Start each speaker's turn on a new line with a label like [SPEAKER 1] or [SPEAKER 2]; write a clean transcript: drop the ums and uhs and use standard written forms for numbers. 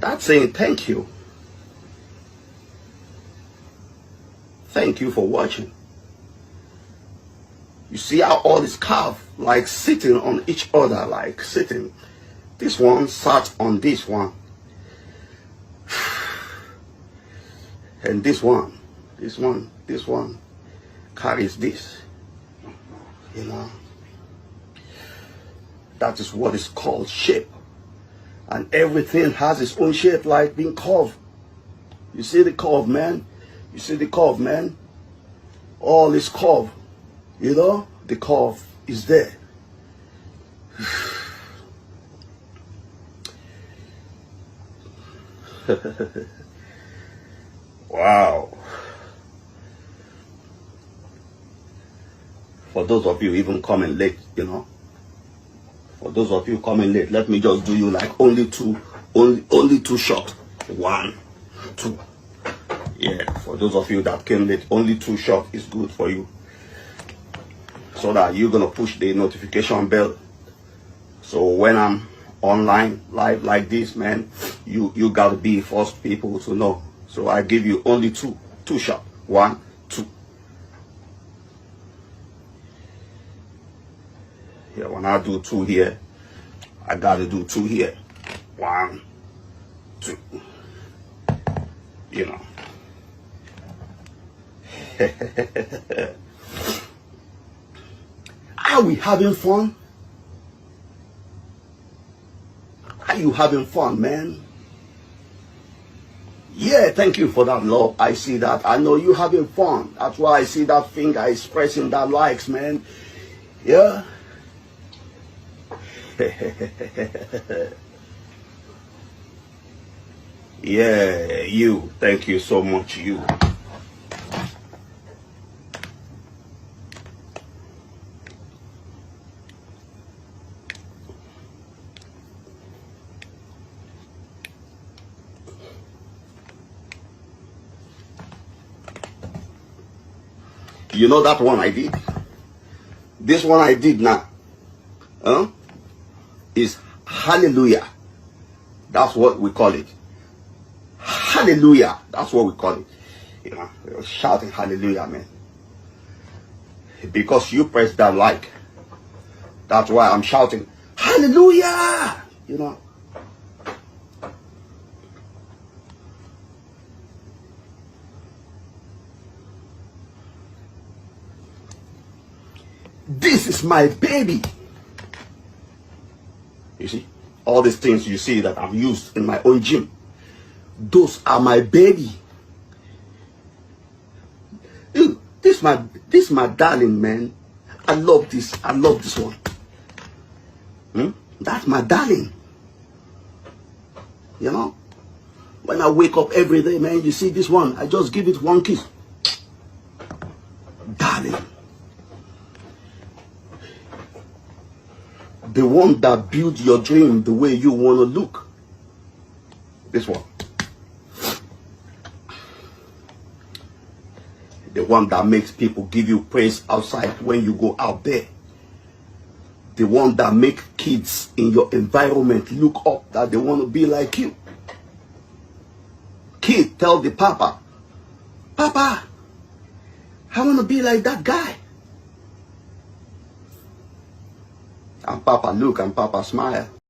[SPEAKER 1] That's saying thank you. Thank you for watching. You see how all is carved, like sitting on each other, like sitting. This one sat on this one. And this one carries this. You know. That is what is called shape. And everything has its own shape, like being curved. You see the curve, man? You see the curve, man? All is curved. You know? The curve is there. Wow. For those of you even coming late, you know. For those of you coming late, let me just do you like only two shots. 1, 2. Yeah, for those of you that came late, only 2 shots is good for you. So that you're gonna push the notification bell. So when I'm online live like this, man, you gotta be first people to know. So I give you only two shots. 1, 2. Yeah, when I do 2 here, I gotta do 2 here. 1, 2. You know. Are we having fun? Are you having fun, man? Yeah, thank you for that love. I see that. I know you having fun. That's why I see that finger expressing that likes, man. Yeah. Yeah, you. Thank you so much, you. You know that one I did? This one I did now. Is hallelujah. That's what we call it. Hallelujah. That's what we call it. You know, shouting hallelujah, man. Because you press that like. That's why I'm shouting hallelujah. You know. This is my baby. You see, all these things you see that I've used in my own gym, those are my baby. Dude, this my darling, man. I love this. I love this one. That's my darling. You know, when I wake up every day, man, you see this one, I just give it one kiss. Darling. The one that built your dream the way you want to look. This one. The one that makes people give you praise outside when you go out there. The one that makes kids in your environment look up that they want to be like you. Kid tell the papa, Papa, I want to be like that guy. And Papa look and Papa smile.